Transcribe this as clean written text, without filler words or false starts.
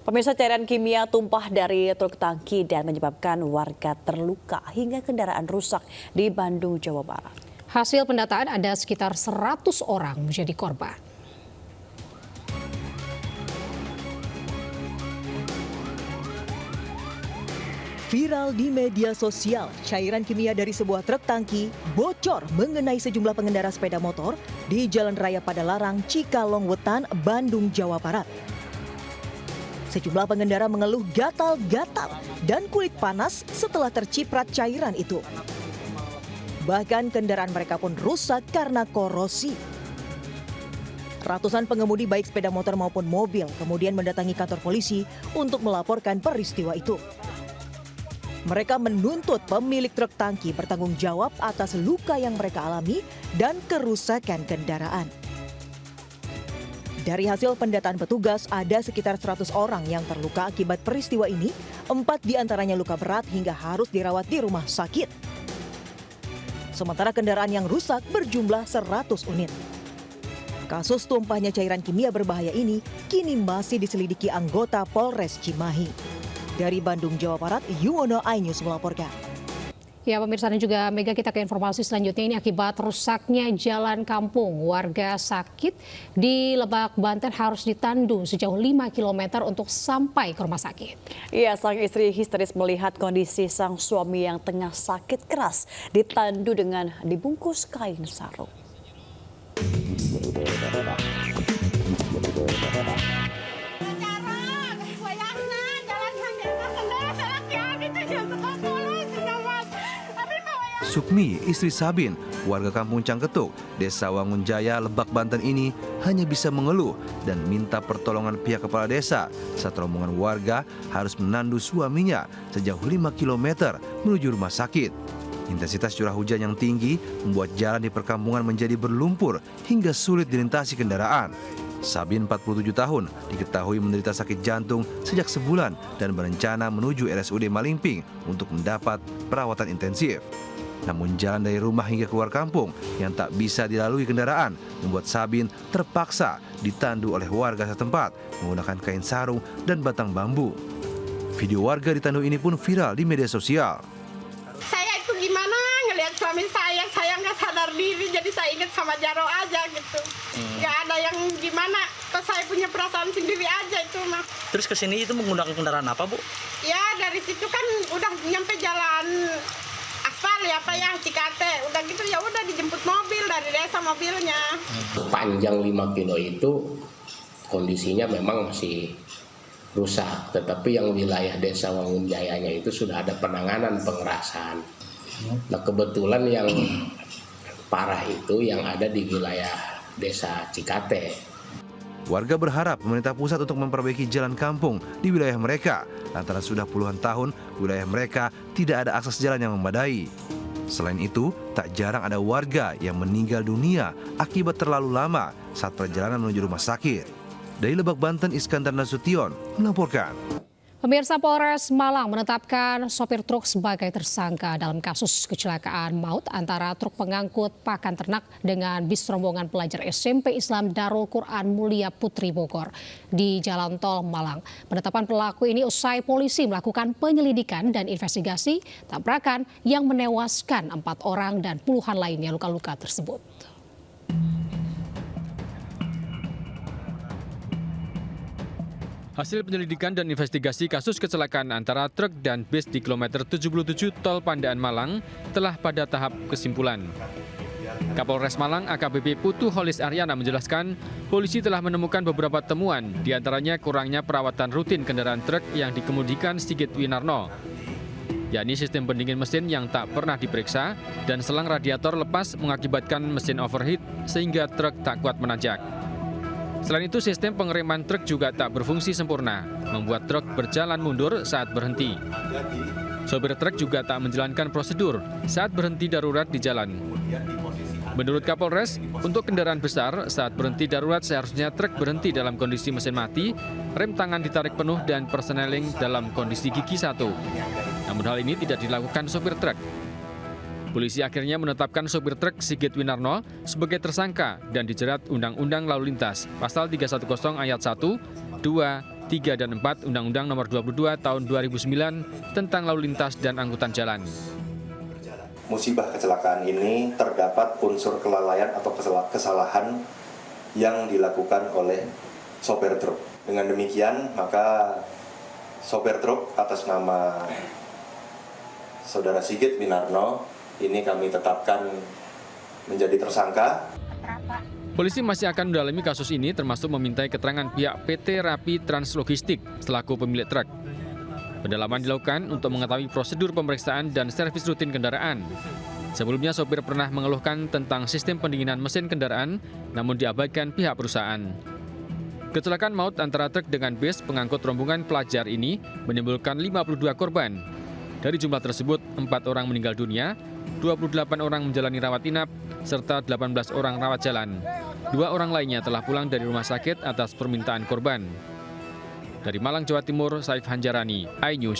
Pemirsa, cairan kimia tumpah dari truk tangki dan menyebabkan warga terluka hingga kendaraan rusak di Bandung, Jawa Barat. Hasil pendataan ada sekitar 100 orang menjadi korban. Viral di media sosial, cairan kimia dari sebuah truk tangki bocor mengenai sejumlah pengendara sepeda motor di Jalan Raya Padalarang, Cikalong Wetan, Bandung, Jawa Barat. Sejumlah pengendara mengeluh gatal-gatal dan kulit panas setelah terciprat cairan itu. Bahkan kendaraan mereka pun rusak karena korosi. Ratusan pengemudi baik sepeda motor maupun mobil kemudian mendatangi kantor polisi untuk melaporkan peristiwa itu. Mereka menuntut pemilik truk tangki bertanggung jawab atas luka yang mereka alami dan kerusakan kendaraan. Dari hasil pendataan petugas, ada sekitar 100 orang yang terluka akibat peristiwa ini, 4 diantaranya luka berat hingga harus dirawat di rumah sakit. Sementara kendaraan yang rusak berjumlah 100 unit. Kasus tumpahnya cairan kimia berbahaya ini kini masih diselidiki anggota Polres Cimahi. Dari Bandung, Jawa Barat, Yuwono iNews melaporkan. Ya pemirsa dan juga Mega, kita ke informasi selanjutnya. Ini akibat rusaknya jalan kampung. Warga sakit di Lebak, Banten harus ditandu sejauh 5 km untuk sampai ke rumah sakit. Iya, sang istri histeris melihat kondisi sang suami yang tengah sakit keras ditandu dengan dibungkus kain sarung. Sukmi, istri Sabin, warga kampung Cangketuk, Desa Wangunjaya, Lebak, Banten ini hanya bisa mengeluh dan minta pertolongan pihak kepala desa saat rombongan warga harus menandu suaminya sejauh 5 km menuju rumah sakit. Intensitas curah hujan yang tinggi membuat jalan di perkampungan menjadi berlumpur hingga sulit dilintasi kendaraan. Sabin, 47 tahun, diketahui menderita sakit jantung sejak sebulan dan berencana menuju RSUD Malingping untuk mendapat perawatan intensif. Namun jalan dari rumah hingga keluar kampung yang tak bisa dilalui kendaraan membuat Sabin terpaksa ditandu oleh warga setempat menggunakan kain sarung dan batang bambu. Video warga ditandu ini pun viral di media sosial. Saya itu gimana ngelihat suami saya nggak sadar diri, jadi saya ingat sama Jaro aja gitu. Nggak ada yang gimana, terus saya punya perasaan sendiri aja itu mah. Terus kesini itu menggunakan kendaraan apa, Bu? Ya dari situ kan udah nyampe jalan aspal ya Pak ya, Cikate. Udah gitu ya udah dijemput mobil dari desa mobilnya. Panjang 5 kilo itu kondisinya memang masih rusak, tetapi yang wilayah Desa Wangunjayanya itu sudah ada penanganan pengerasan. Nah kebetulan yang parah itu yang ada di wilayah Desa Cikate. Warga berharap pemerintah pusat untuk memperbaiki jalan kampung di wilayah mereka, lantaran sudah puluhan tahun wilayah mereka tidak ada akses jalan yang memadai. Selain itu, tak jarang ada warga yang meninggal dunia akibat terlalu lama saat perjalanan menuju rumah sakit. Dari Lebak, Banten, Iskandar Nasution melaporkan. Pemirsa, Polres Malang menetapkan sopir truk sebagai tersangka dalam kasus kecelakaan maut antara truk pengangkut pakan ternak dengan bis rombongan pelajar SMP Islam Darul Quran Mulia Putri Bogor di Jalan Tol Malang. Penetapan pelaku ini usai polisi melakukan penyelidikan dan investigasi tabrakan yang menewaskan 4 orang dan puluhan lainnya luka-luka tersebut. Hasil penyelidikan dan investigasi kasus kecelakaan antara truk dan bis di kilometer 77 Tol Pandaan Malang telah pada tahap kesimpulan. Kapolres Malang AKBP Putu Holis Aryana menjelaskan, polisi telah menemukan beberapa temuan, diantaranya kurangnya perawatan rutin kendaraan truk yang dikemudikan Sigit Winarno, yakni sistem pendingin mesin yang tak pernah diperiksa dan selang radiator lepas mengakibatkan mesin overheat sehingga truk tak kuat menanjak. Selain itu, sistem pengereman truk juga tak berfungsi sempurna, membuat truk berjalan mundur saat berhenti. Sopir truk juga tak menjalankan prosedur saat berhenti darurat di jalan. Menurut Kapolres, untuk kendaraan besar, saat berhenti darurat seharusnya truk berhenti dalam kondisi mesin mati, rem tangan ditarik penuh dan persneling dalam kondisi gigi 1. Namun hal ini tidak dilakukan sopir truk. Polisi akhirnya menetapkan sopir truk Sigit Winarno sebagai tersangka dan dijerat Undang-Undang Lalu Lintas, Pasal 310 Ayat 1, 2, 3 dan 4 Undang-Undang Nomor 22 Tahun 2009 tentang Lalu Lintas dan Angkutan Jalan. Musibah kecelakaan ini terdapat unsur kelalaian atau kesalahan yang dilakukan oleh sopir truk. Dengan demikian, maka sopir truk atas nama Saudara Sigit Winarno ini kami tetapkan menjadi tersangka. Polisi masih akan mendalami kasus ini termasuk memintai keterangan pihak PT Rapi Translogistik selaku pemilik truk. Pendalaman dilakukan untuk mengetahui prosedur pemeriksaan dan servis rutin kendaraan. Sebelumnya sopir pernah mengeluhkan tentang sistem pendinginan mesin kendaraan namun diabaikan pihak perusahaan. Kecelakaan maut antara truk dengan bus pengangkut rombongan pelajar ini menimbulkan 52 korban. Dari jumlah tersebut, 4 orang meninggal dunia, 28 orang menjalani rawat inap, serta 18 orang rawat jalan. 2 orang lainnya telah pulang dari rumah sakit atas permintaan korban. Dari Malang, Jawa Timur, Saif Hanjarani, iNews.